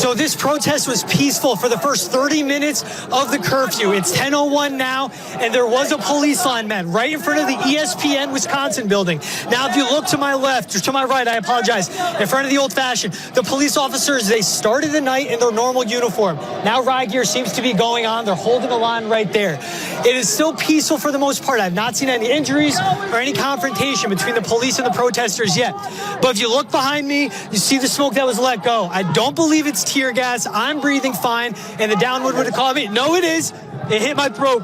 So this protest was peaceful for the first 30 minutes of the curfew. It's 10:01 now, and there was a police line, man, right in front of the ESPN Wisconsin building. Now, if you look to my left, or to my right, I apologize, in front of the old-fashioned, the police officers, they started the night in their normal uniform. Now riot gear seems to be going on. They're holding the line right there. It is still peaceful for the most part. I've not seen any injuries or any confrontation between the police and the protesters yet. But if you look behind me, you see the smoke that was let go. I don't believe it's tear gas. I'm breathing fine, and the downwind would have called me. No, it is. It hit my throat.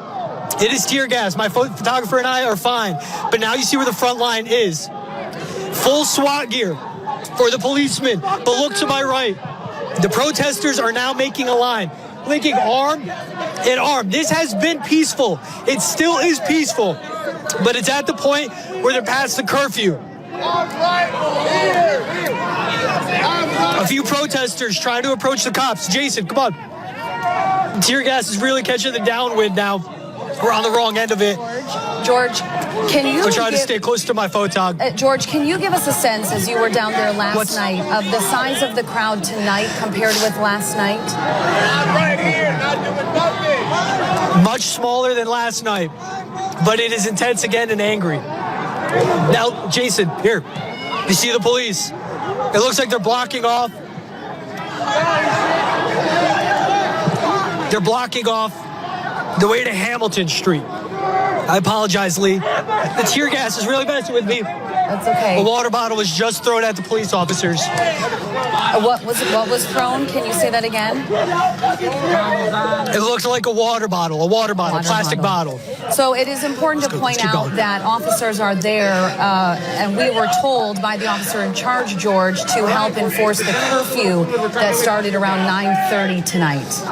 It is tear gas. My photographer and I are fine. But now you see where the front line is. Full SWAT gear for the policemen. But look to my right. The protesters are now making a line, linking arm in arm. This has been peaceful. It still is peaceful. But it's at the point where they're past the curfew. A few protesters trying to approach the cops. Jason, come on. Tear gas is really catching the downwind now. We're on the wrong end of it. George, can you... I'm trying to stay close to my photog. George, can you give us a sense, as you were down there last night, of the size of the crowd tonight compared with last night? Right here, not doing nothing. Much smaller than last night, but it is intense again and angry. Now, Jason, here, you see the police. It looks like they're blocking off. They're blocking off the way to Hamilton Street. I apologize, Lee. The tear gas is really messing with me. That's okay. A water bottle was just thrown at the police officers. What was thrown? Can you say that again? It looked like a water bottle, plastic bottle. So it is important to point out that officers are there, and we were told by the officer in charge, George, to help enforce the curfew that started around 9:30 tonight.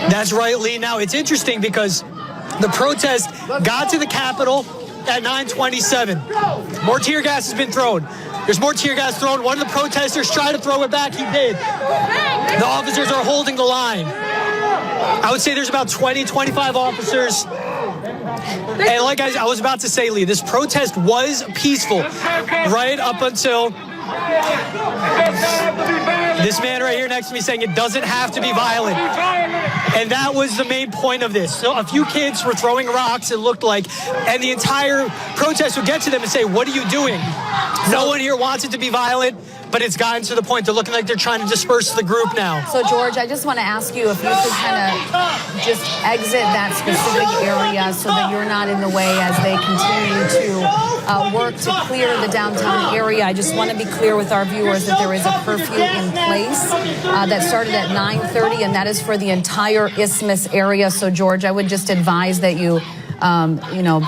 That's right, Lee. Now, it's interesting because the protest got to the Capitol at 9:27. More tear gas has been thrown. There's more tear gas thrown. One of the protesters tried to throw it back. He did. The officers are holding the line. I would say there's about 20, 25 officers. And like I was about to say, Lee, this protest was peaceful right up until this man right here next to me saying it doesn't have to be violent. And that was the main point of this. So a few kids were throwing rocks, it looked like, and the entire protest would get to them and say, what are you doing? No one here wants it to be violent, but it's gotten to the point they're looking like they're trying to disperse the group now. So, George, I just want to ask you if you could kind of just exit that specific area so that you're not in the way as they continue to work to clear the downtown area. I just want to be clear with our viewers that there is a curfew in place that started at 9:30, and that is for the entire Isthmus area. So, George, I would just advise that you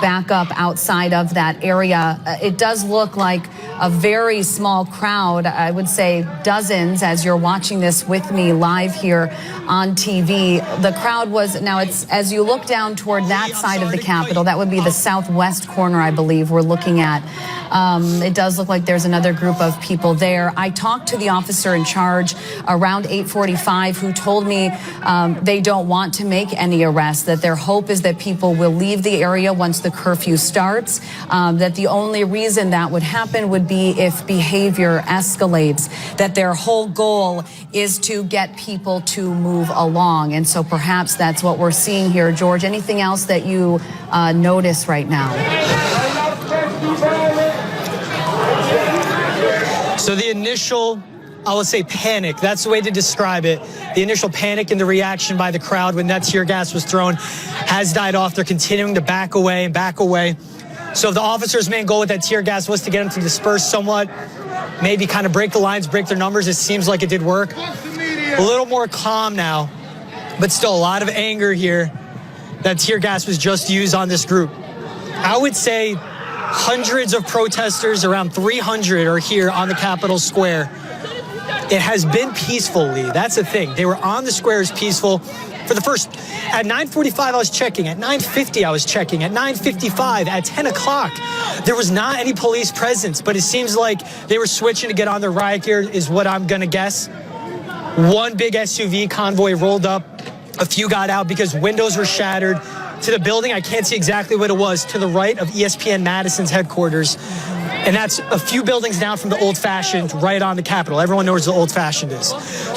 back up outside of that area. It does look like a very small crowd. I would say dozens as you're watching this with me live here on TV. The crowd was, now it's, as you look down toward that side of the Capitol, that would be the southwest corner, I believe we're looking at. It does look like there's another group of people there. I talked to the officer in charge around 8:45 who told me they don't want to make any arrests, that their hope is that people will leave the area once the curfew starts, that the only reason that would happen would be if behavior escalates, that their whole goal is to get people to move along. And so perhaps that's what we're seeing here. George, anything else that you notice right now? So the initial, I would say panic, that's the way to describe it. The initial panic and the reaction by the crowd when that tear gas was thrown has died off. They're continuing to back away and back away. So if the officers' main goal with that tear gas was to get them to disperse somewhat, maybe kind of break the lines, break their numbers, it seems like it did work. A little more calm now, but still a lot of anger here that tear gas was just used on this group. I would say hundreds of protesters, around 300 are here on the Capitol Square. It has been peacefully. That's the thing. They were on the squares peaceful for the first, at 9:45 I was checking, at 9:50 I was checking, at 9:55, at 10 o'clock. There was not any police presence, but it seems like they were switching to get on their riot gear is what I'm gonna guess. One big SUV convoy rolled up. A few got out because windows were shattered. To the building, I can't see exactly what it was, to the right of ESPN Madison's headquarters. And that's a few buildings down from the Old Fashioned, right on the Capitol. Everyone knows where the Old Fashioned is.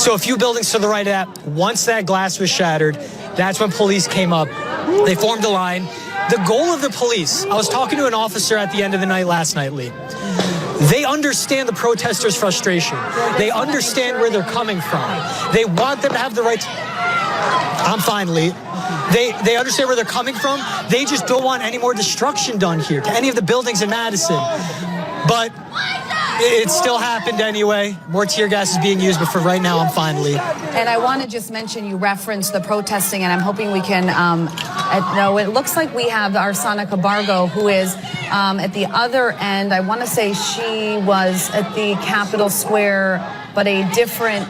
So a few buildings to the right of that. Once that glass was shattered, that's when police came up. They formed a line. The goal of the police, I was talking to an officer at the end of the night last night, Lee. They understand the protesters' frustration. They understand where they're coming from. They want them to have the right to... I'm fine, Lee. They understand where they're coming from. They just don't want any more destruction done here to any of the buildings in Madison. But it still happened anyway. More tear gas is being used, but for right now, I'm fine, Lee. And I want to just mention, you referenced the protesting, and I'm hoping we can, no, it looks like we have Arsana Cabargo, who is at the other end. I want to say she was at the Capitol Square, but a different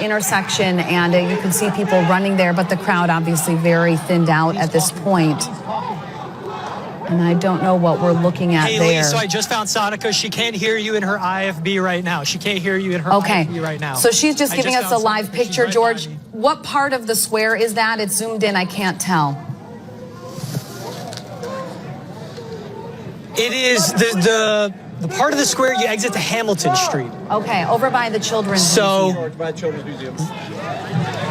intersection, and you can see people running there, but the crowd obviously very thinned out at this point. And I don't know what we're looking at there. Lee, so I just found Sonica. She can't hear you in her IFB right now. She can't hear you in her IFB right now. So she's just giving us a live picture, right, George. What part of the square is that? It's zoomed in. I can't tell. It is the part of the square you exit to Hamilton Street. Okay, over by the Children's Museum. By Children's Museum.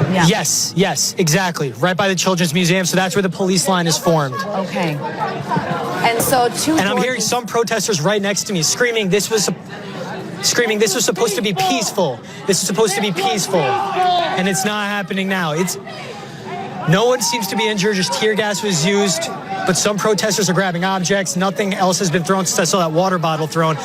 Yeah. Yes, exactly. Right by the Children's Museum. So that's where the police line is formed. Okay. And so I'm hearing some protesters right next to me screaming, this was supposed to be peaceful. This is supposed to be peaceful. And it's not happening now. No one seems to be injured, just tear gas was used, but some protesters are grabbing objects. Nothing else has been thrown since I saw that water bottle thrown.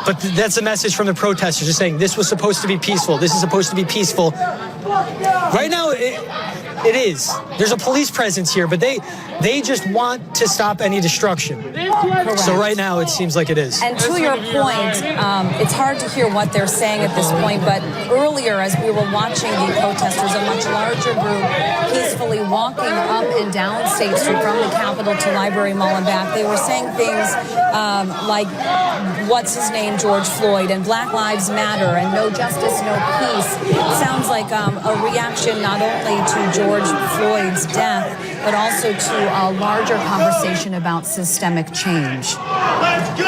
But that's a message from the protesters, just saying this was supposed to be peaceful. This is supposed to be peaceful. Right now, it is. There's a police presence here, but they just want to stop any destruction. Correct. So right now, it seems like it is. And to your point, it's hard to hear what they're saying at this point, but earlier as we were watching the protesters, a much larger group peacefully walking up and down State Street from the Capitol to Library Mall and back, they were saying things like, what's his name, George Floyd, and Black Lives Matter, and no justice, no peace. It sounds like a reaction not only to George Floyd's death, but also to a larger conversation about systemic change. Let's go!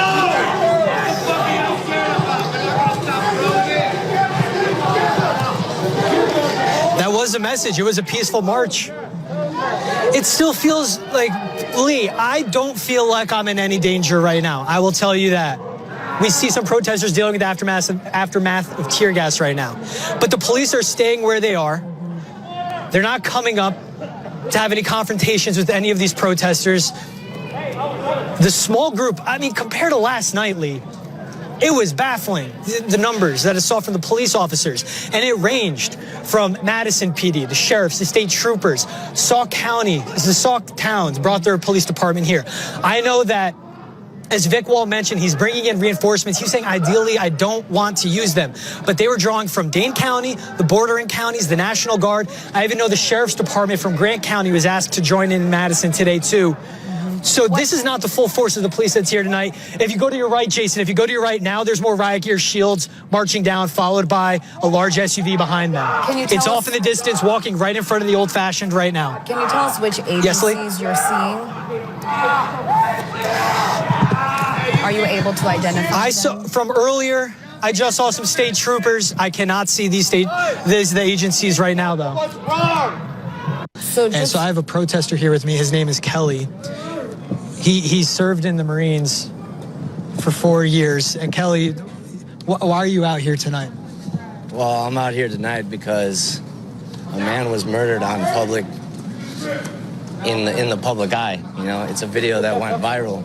That was a message. It was a peaceful march. It still feels like, Lee, I don't feel like I'm in any danger right now. I will tell you that. We see some protesters dealing with the aftermath of tear gas right now. But the police are staying where they are. They're not coming up to have any confrontations with any of these protesters. The small group, I mean, compared to last night, Lee, it was baffling, the numbers that I saw from the police officers. And it ranged from Madison PD, the sheriffs, the state troopers, Sauk County, the Sauk towns brought their police department here. I know that, as Vic Wall mentioned, he's bringing in reinforcements. He's saying, ideally, I don't want to use them. But they were drawing from Dane County, the bordering counties, the National Guard. I even know the Sheriff's Department from Grant County was asked to join in Madison today, too. So this is not the full force of the police that's here tonight. If you go to your right, Jason, if you go to your right now, there's more riot gear shields marching down, followed by a large SUV behind them. It's off in the distance, walking right in front of the Old Fashioned right now. Can you tell us which agencies you're seeing? Are you able to identify I saw from earlier. I just saw some state troopers. I cannot see these the agencies right now, though. What's wrong? So I have a protester here with me. His name is Kelly. He served in the Marines for 4 years. And Kelly, why are you out here tonight? Well, I'm out here tonight because a man was murdered on public, in the public eye. You know, it's a video that went viral.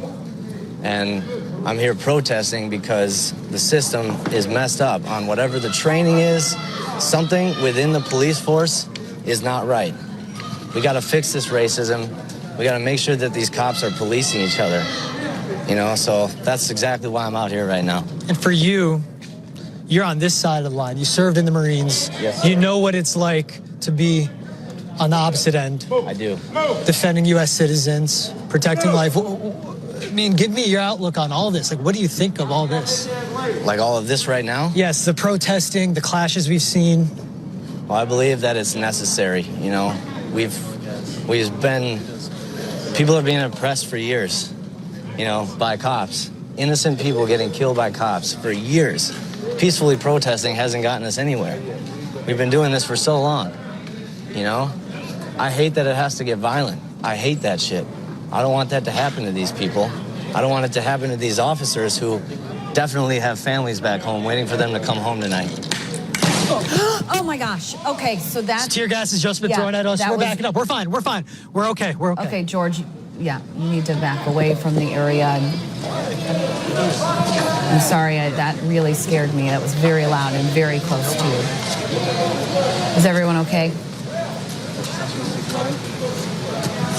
And I'm here protesting because the system is messed up on whatever the training is. Something within the police force is not right. We got to fix this racism. We got to make sure that these cops are policing each other. You know, so that's exactly why I'm out here right now. And for you, you're on this side of the line. You served in the Marines. Yes. You know what it's like to be on the opposite end. I do. Defending U.S. citizens, protecting life. I mean, give me your outlook on all this. Like, what do you think of all this? Like all of this right now? Yes, the protesting, the clashes we've seen. Well, I believe that it's necessary. You know, people are being oppressed for years, you know, by cops. innocent people getting killed by cops for years. Peacefully protesting hasn't gotten us anywhere. We've been doing this for so long, you know? I hate that it has to get violent. I hate that shit. I don't want that to happen to these people. I don't want it to happen to these officers who definitely have families back home waiting for them to come home tonight. Oh my gosh. Okay, so that Tear gas has just been thrown at us. We're backing up. We're fine. We're fine. We're okay. We're okay. Okay, George. Yeah, you need to back away from the area. I'm sorry, that really scared me. That was very loud and very close to you. Is everyone okay?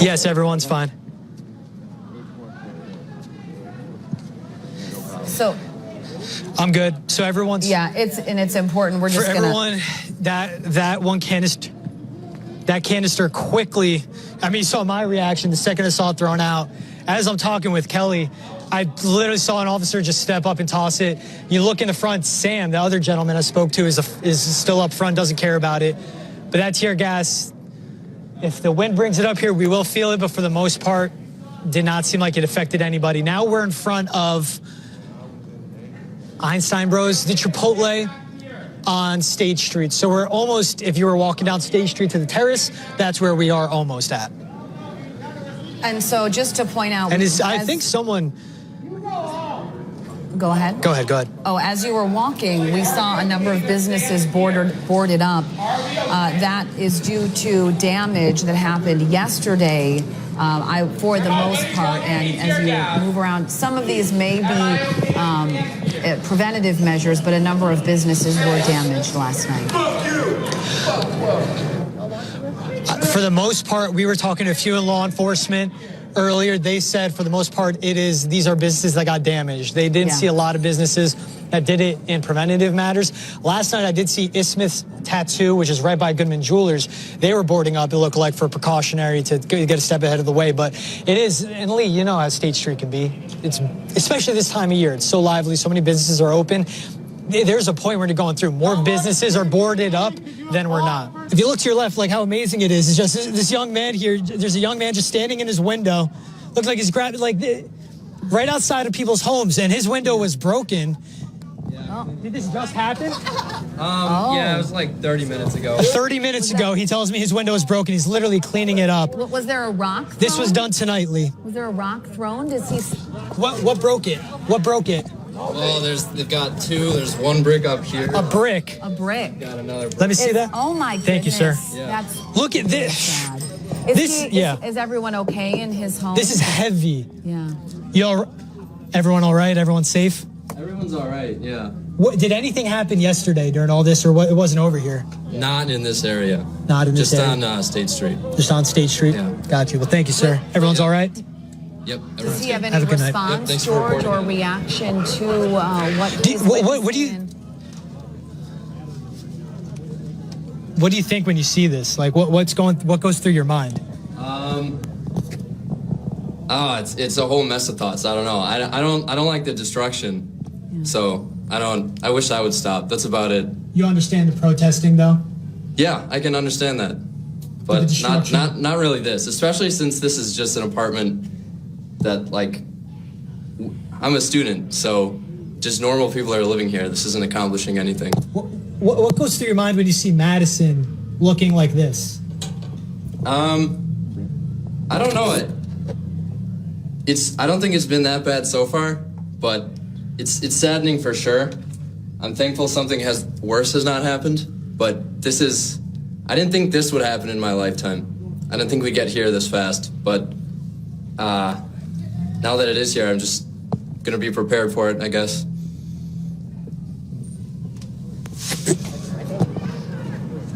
Yes, everyone's fine. So I'm good. So everyone's it's important. We're just for everyone that canister quickly. I mean, you saw my reaction the second I saw it thrown out. As I'm talking with Kelly, I literally saw an officer just step up and toss it. You look in the front, Sam, the other gentleman I spoke to, is still up front, doesn't care about it. But that tear gas, if the wind brings it up here, we will feel it. But for the most part, did not seem like it affected anybody. Now we're in front of Einstein Bros, the Chipotle on State Street. So we're almost, if you were walking down State Street to the terrace, that's where we are almost at. And so just to point out, and I think someone. Go ahead. Go ahead. Oh, as you were walking, we saw a number of businesses boarded up. That is due to damage that happened yesterday. For the most part, and as you move around, some of these may be preventative measures, but a number of businesses were damaged last night. For the most part, we were talking to a few in law enforcement earlier. They said for the most part, these are businesses that got damaged. They didn't see a lot of businesses that did it in preventative matters. Last night, I did see Ismith's Tattoo, which is right by Goodman Jewelers. They were boarding up, it looked like, for precautionary to get a step ahead of the way. But it is, and Lee, you know how State Street can be. It's especially this time of year. It's so lively. So many businesses are open. There's a point where you're going through. More businesses are boarded up than we're not. If you look to your left, like how amazing it is. It's just this young man here. There's a young man just standing in his window. Looks like he's grabbing, right outside of people's homes, and his window was broken. Did this just happen? Yeah, it was like 30 minutes ago. 30 minutes ago, he tells me his window is broken. He's literally cleaning it up. Was there a rock thrown? This was done tonight, Lee. Was there a rock thrown? Does he? What broke it? What broke it? Well, they've got two. There's one brick up here. A brick. A brick. Got another brick. Let me see that. Oh my goodness. Thank you, sir. Yeah. Look at this. Sad. Is everyone okay in his home? This is heavy. Yeah. Everyone all right? Everyone safe? Everyone's all right, yeah. Did anything happen yesterday during all this, or it wasn't over here? Not in this area. Not in this area? Just on State Street. Just on State Street? Yeah. Got you. Well, thank you, sir. Everyone's all right? Yep. Does he have any Have a good night. response, Yep, George, or reaction to what do you think when you see this? Like, what goes through your mind? It's a whole mess of thoughts. I don't know. I don't like the destruction. Yeah. So I wish I would stop. That's about it. You understand the protesting though? Yeah, I can understand that. But not really this, especially since this is just an apartment that, like, I'm a student, so just normal people are living here. This isn't accomplishing anything. What goes through your mind when you see Madison looking like this? I don't know. I don't think it's been that bad so far, but it's saddening for sure. I'm thankful something worse has not happened, but I didn't think this would happen in my lifetime. I didn't think we'd get here this fast, but now that it is here, I'm just gonna be prepared for it, I guess.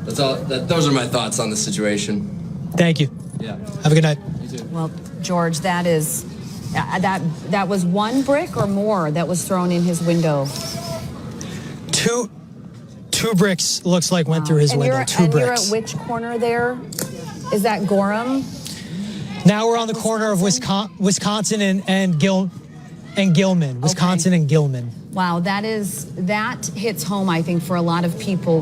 Those are my thoughts on the situation. Thank you. Yeah. Have a good night. You too. Well, George, that was one brick or more that was thrown in his window. Two bricks looks like went through his window. Two bricks. You're at which corner there? Is that Gorham? Now we're on the corner of Wisconsin and Gilman. Wisconsin and Gilman. Wow, that hits home, I think, for a lot of people.